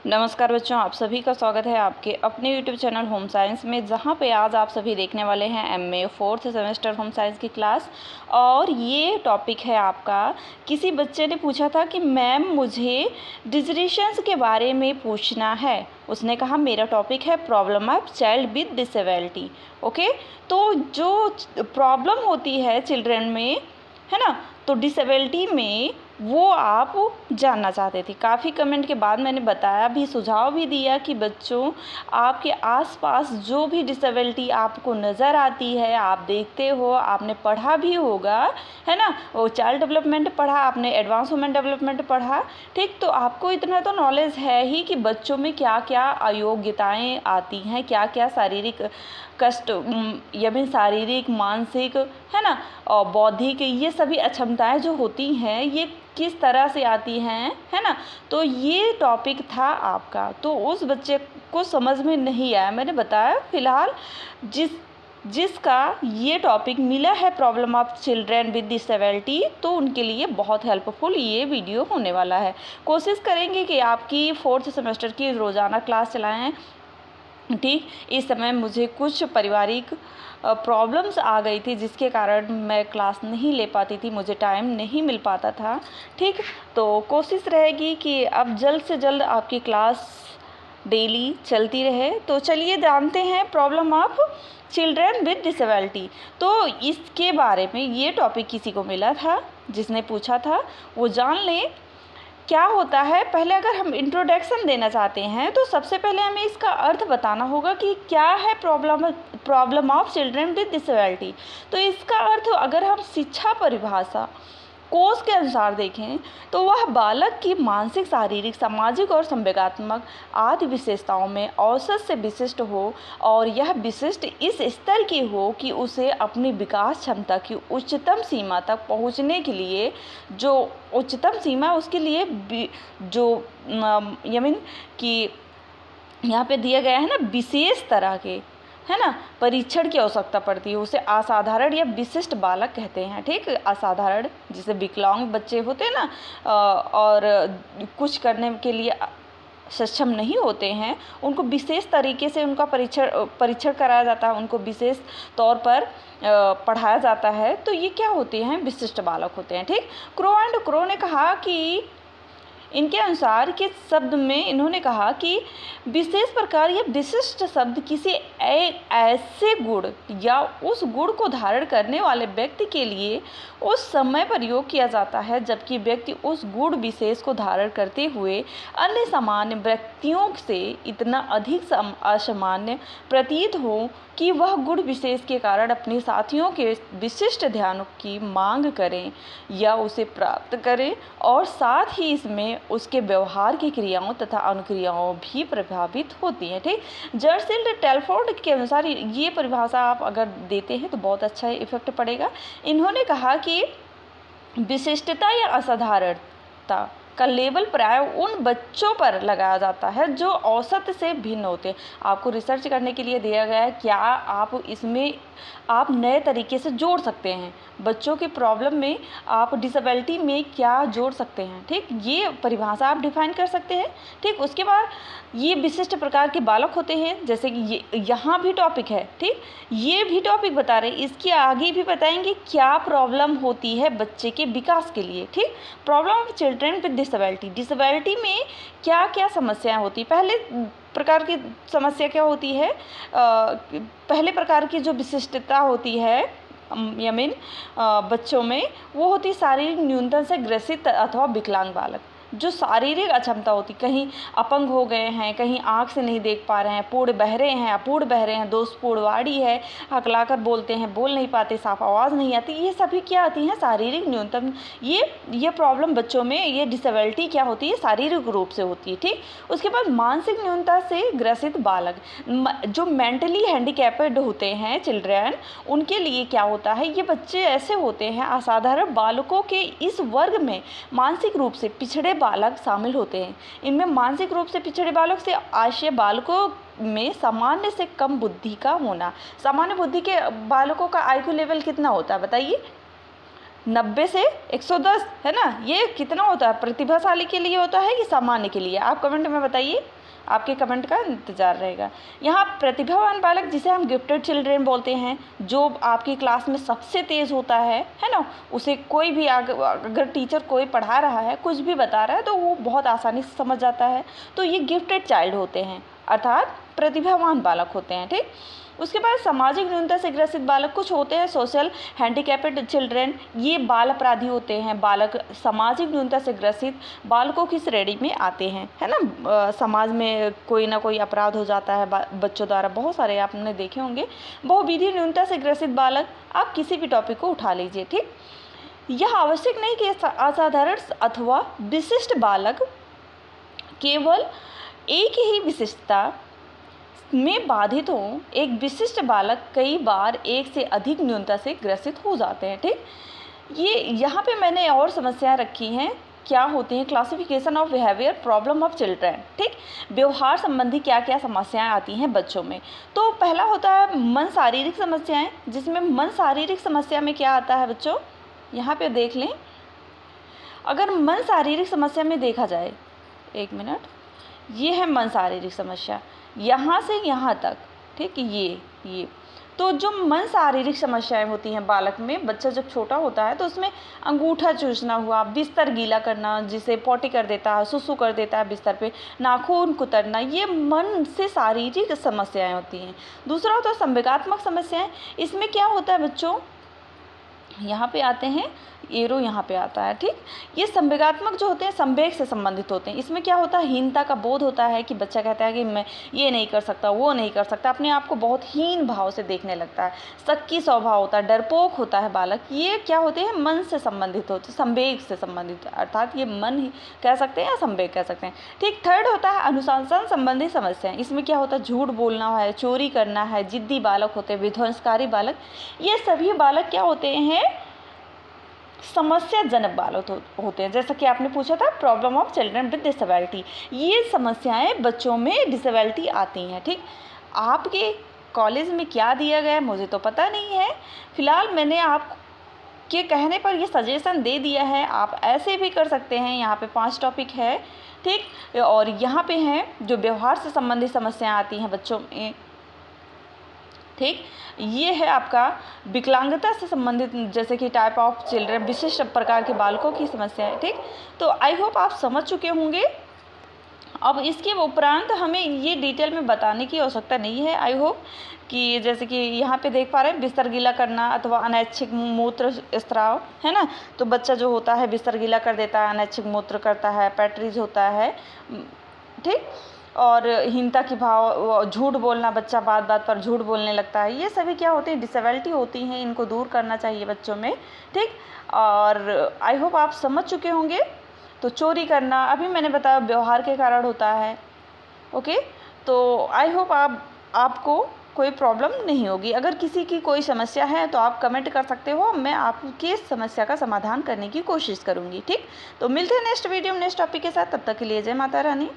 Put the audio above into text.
नमस्कार बच्चों, आप सभी का स्वागत है आपके अपने यूट्यूब चैनल होम साइंस में, जहां पे आज आप सभी देखने वाले हैं MA 4th semester home science की क्लास। और ये टॉपिक है आपका। किसी बच्चे ने पूछा था कि मैम मुझे डिजरेशंस के बारे में पूछना है। उसने कहा मेरा टॉपिक है problem of child with disability. Okay, तो जो प्रॉब्लम होती है चिल्ड्रन में, है ना, तो डिसेबिलिटी में वो आप जानना चाहते थे। काफ़ी कमेंट के बाद मैंने बताया भी, सुझाव भी दिया कि बच्चों आपके आसपास जो भी डिसेबिलिटी आपको नज़र आती है, आप देखते हो, आपने पढ़ा भी होगा, है ना, वो चाइल्ड डेवलपमेंट पढ़ा आपने, एडवांस ह्यूमन डेवलपमेंट पढ़ा, ठीक, तो आपको इतना तो नॉलेज है ही कि बच्चों में क्या क्या अयोग्यताएँ आती हैं, क्या क्या शारीरिक कष्ट या फिर शारीरिक, मानसिक, है ना, और बौद्धिक, ये सभी अक्षमताएं जो होती हैं ये किस तरह से आती हैं, है ना। तो ये टॉपिक था आपका। तो उस बच्चे को समझ में नहीं आया, मैंने बताया फिलहाल जिसका ये टॉपिक मिला है problem of children with disability, तो उनके लिए बहुत हेल्पफुल ये वीडियो होने वाला है। कोशिश करेंगे कि आपकी 4th सेमेस्टर की रोज़ाना क्लास चलाएं। ठीक, इस समय मुझे कुछ पारिवारिक प्रॉब्लम्स आ गई थी, जिसके कारण मैं क्लास नहीं ले पाती थी, मुझे टाइम नहीं मिल पाता था। ठीक, तो कोशिश रहेगी कि अब जल्द से जल्द आपकी क्लास डेली चलती रहे। तो चलिए जानते हैं problem of children with disability. तो इसके बारे में ये टॉपिक किसी को मिला था, जिसने पूछा था, वो जान लें क्या होता है। पहले अगर हम इंट्रोडक्शन देना चाहते हैं तो सबसे पहले हमें इसका अर्थ बताना होगा कि क्या है problem of children with disability. तो इसका अर्थ अगर हम शिक्षा परिभाषा कोष के अनुसार देखें तो वह बालक की मानसिक, शारीरिक, सामाजिक और संवेगात्मक आदि विशेषताओं में औसत से विशिष्ट हो, और यह विशिष्ट इस स्तर की हो कि उसे अपनी विकास क्षमता की उच्चतम सीमा तक पहुंचने के लिए, जो उच्चतम सीमा उसके लिए जो यमीन कि यहाँ पे दिया गया है ना, विशेष तरह के, है ना, परीक्षण की आवश्यकता पड़ती है। उसे असाधारण या विशिष्ट बालक कहते हैं। ठीक, असाधारण जिसे विकलांग बच्चे होते हैं ना, और कुछ करने के लिए सक्षम नहीं होते हैं, उनको विशेष तरीके से उनका परीक्षण कराया जाता है, उनको विशेष तौर पर पढ़ाया जाता है। तो ये क्या होते हैं, विशिष्ट बालक होते हैं। ठीक, क्रो ने कहा कि इनके अनुसार के शब्द में इन्होंने कहा कि विशेष प्रकार या विशिष्ट शब्द किसी ऐसे गुण या उस गुण को धारण करने वाले व्यक्ति के लिए उस समय प्रयोग किया जाता है जबकि व्यक्ति उस गुण विशेष को धारण करते हुए अन्य सामान्य व्यक्तियों से इतना अधिक असामान्य प्रतीत हो कि वह गुण विशेष के कारण अपने साथियों के विशिष्ट ध्यान की मांग करें या उसे प्राप्त करें, और साथ ही इसमें उसके व्यवहार की क्रियाओं तथा अनुक्रियाओं भी प्रभावित होती हैं। ठीक, जर्सिल्ड टेलफोर्ड के अनुसार ये परिभाषा आप अगर देते हैं तो बहुत अच्छा इफेक्ट पड़ेगा। इन्होंने कहा कि विशिष्टता या असाधारणता का लेबल प्राय उन बच्चों पर लगाया जाता है जो औसत से भिन्न होते हैं। आपको रिसर्च करने के लिए दिया गया है, क्या आप इसमें आप नए तरीके से जोड़ सकते हैं, बच्चों की प्रॉब्लम में आप डिसेबिलिटी में क्या जोड़ सकते हैं। ठीक, ये परिभाषा आप डिफाइन कर सकते हैं। ठीक, उसके बाद ये विशिष्ट प्रकार के बालक होते हैं, जैसे कि ये यहाँ भी टॉपिक है। ठीक, ये भी टॉपिक बता रहे हैं, इसके आगे भी बताएंगे क्या प्रॉब्लम होती है बच्चे के विकास के लिए। ठीक, problem of children with disability में क्या क्या समस्याएं होती। पहले प्रकार की समस्या क्या होती है, पहले प्रकार की जो विशिष्टता होती है यमीन बच्चों में, वो होती शारीरिक न्यूनतम से ग्रसित अथवा विकलांग बालक। जो शारीरिक अक्षमता होती, कहीं अपंग हो गए हैं, कहीं आँख से नहीं देख पा रहे हैं, पूर्ण बहरे हैं, अपूर्ण बहरे हैं, दोषपूर्णवाड़ी है, हकलाकर बोलते हैं, बोल नहीं पाते, साफ आवाज़ नहीं आती, ये सभी क्या आती हैं, शारीरिक न्यूनतम। ये प्रॉब्लम बच्चों में, ये डिसेबिलिटी क्या होती है, शारीरिक रूप से होती है। ठीक, उसके बाद मानसिक न्यूनता से ग्रसित बालक, जो मेंटली हैंडीकैप्ड होते हैं चिल्ड्रन, उनके लिए क्या होता है, ये बच्चे ऐसे होते हैं, असाधारण बालकों के इस वर्ग में मानसिक रूप से पिछड़े बालक शामिल होते हैं। इनमें मानसिक रूप से पिछड़े बालक से आशय बालकों में सामान्य से कम बुद्धि का होना। सामान्य बुद्धि के बालकों का आईक्यू लेवल कितना होता है बताइए, 90 से 110, है ना। ये कितना होता है, प्रतिभाशाली के लिए होता है कि सामान्य के लिए? आप कमेंट में बताइए, आपके कमेंट का इंतज़ार रहेगा। यहाँ प्रतिभावान बालक, जिसे हम गिफ्टेड चिल्ड्रेन बोलते हैं, जो आपकी क्लास में सबसे तेज़ होता है ना, उसे कोई भी अगर टीचर कोई पढ़ा रहा है, कुछ भी बता रहा है, तो वो बहुत आसानी से समझ जाता है। तो ये गिफ्टेड चाइल्ड होते हैं, अर्थात प्रतिभावान बालक होते हैं, ठीक। उसके बाद सामाजिक न्यूनता से ग्रसित बालक कुछ होते हैं, सोशल हैंडीकैप्ड चिल्ड्रेन। ये बाल अपराधी होते हैं, बालक सामाजिक न्यूनता से ग्रसित बालकों की श्रेणी में आते हैं, है ना। समाज में कोई ना कोई अपराध हो जाता है बच्चों द्वारा, बहुत सारे आपने देखे होंगे। बहुविधीय न्यूनता से ग्रसित बालक, आप किसी भी टॉपिक को उठा लीजिए, ठीक। यह आवश्यक नहीं कि असाधारण अथवा विशिष्ट बालक केवल एक ही विशिष्टता में बाधित हो। एक विशिष्ट बालक कई बार एक से अधिक न्यूनता से ग्रसित हो जाते हैं, ठीक। ये यहाँ पे मैंने और समस्याएं रखी हैं, क्या होती हैं, classification of behaviour problem of children, ठीक। व्यवहार संबंधी क्या क्या समस्याएं आती हैं बच्चों में। तो पहला होता है मन शारीरिक समस्याएं, जिसमें मन शारीरिक समस्या में क्या आता है बच्चों, यहाँ पे देख लें। अगर मन शारीरिक समस्या में देखा जाए, एक मिनट, ये है मन शारीरिक समस्या, यहाँ से यहाँ तक, ठीक। ये तो जो मन शारीरिक समस्याएं होती हैं बालक में, बच्चा जब छोटा होता है तो उसमें अंगूठा चूसना हुआ, बिस्तर गीला करना, जिसे पॉटी कर देता है, सुसु कर देता है बिस्तर पे, नाखून कुतरना, ये मन से शारीरिक समस्याएं होती हैं। दूसरा होता है संवेगात्मक समस्याएं। इसमें क्या होता है बच्चों, यहाँ पे आते हैं, एरो यहाँ पे आता है, ठीक। ये संवेगात्मक जो होते हैं, संवेग से संबंधित होते हैं। इसमें क्या होता है, हीनता का बोध होता है कि बच्चा कहता है कि मैं ये नहीं कर सकता, वो नहीं कर सकता, अपने आप को बहुत हीन भाव से देखने लगता है। शक्की स्वभाव होता है, डरपोक होता है बालक। ये क्या होते हैं, मन से संबंधित होते हैं, संवेग से संबंधित, अर्थात ये मन ही कह सकते हैं या संवेग कह सकते हैं, ठीक। थर्ड होता है अनुशासन संबंधी समस्याएं। इसमें क्या होता है, झूठ बोलना है, चोरी करना है, जिद्दी बालक होते हैं, विध्वंसकारी बालक। ये सभी बालक क्या होते हैं, समस्याजनक बालक होते हैं। जैसा कि आपने पूछा था, problem of children with disability, ये समस्याएं बच्चों में डिसेबिलिटी आती हैं, ठीक। आपके कॉलेज में क्या दिया गया है मुझे तो पता नहीं है, फिलहाल मैंने आपके कहने पर ये सजेशन दे दिया है। आप ऐसे भी कर सकते हैं। यहाँ पे 5 टॉपिक है, ठीक। और यहाँ पे हैं जो व्यवहार से संबंधित समस्याएं आती हैं बच्चों में, ठीक। ये है आपका विकलांगता से संबंधित, जैसे कि टाइप ऑफ चिल्ड्रन, विशिष्ट प्रकार के बालकों की समस्या है, ठीक। तो आई होप आप समझ चुके होंगे। अब इसके उपरांत हमें ये डिटेल में बताने की आवश्यकता नहीं है। आई होप कि जैसे कि यहाँ पे देख पा रहे हैं, बिस्तर गीला करना अथवा अनैच्छिक मूत्र स्त्राव, है ना। तो बच्चा जो होता है बिस्तर गीला कर देता है, अनैच्छिक मूत्र करता है, पैट्रीज होता है, ठीक। और हीनता की भाव, झूठ बोलना, बच्चा बात बात पर झूठ बोलने लगता है, ये सभी क्या होते हैं, डिसेबिलिटी होती हैं। इनको दूर करना चाहिए बच्चों में, ठीक। और आई होप आप समझ चुके होंगे। तो चोरी करना अभी मैंने बताया व्यवहार के कारण होता है, ओके। तो आई होप आपको कोई प्रॉब्लम नहीं होगी। अगर किसी की कोई समस्या है तो आप कमेंट कर सकते हो, मैं आपकी समस्या का समाधान करने की कोशिश करूँगी, ठीक। तो मिलते हैं नेक्स्ट वीडियो में नेक्स्ट टॉपिक के साथ, तब तक के लिए जय माता रानी।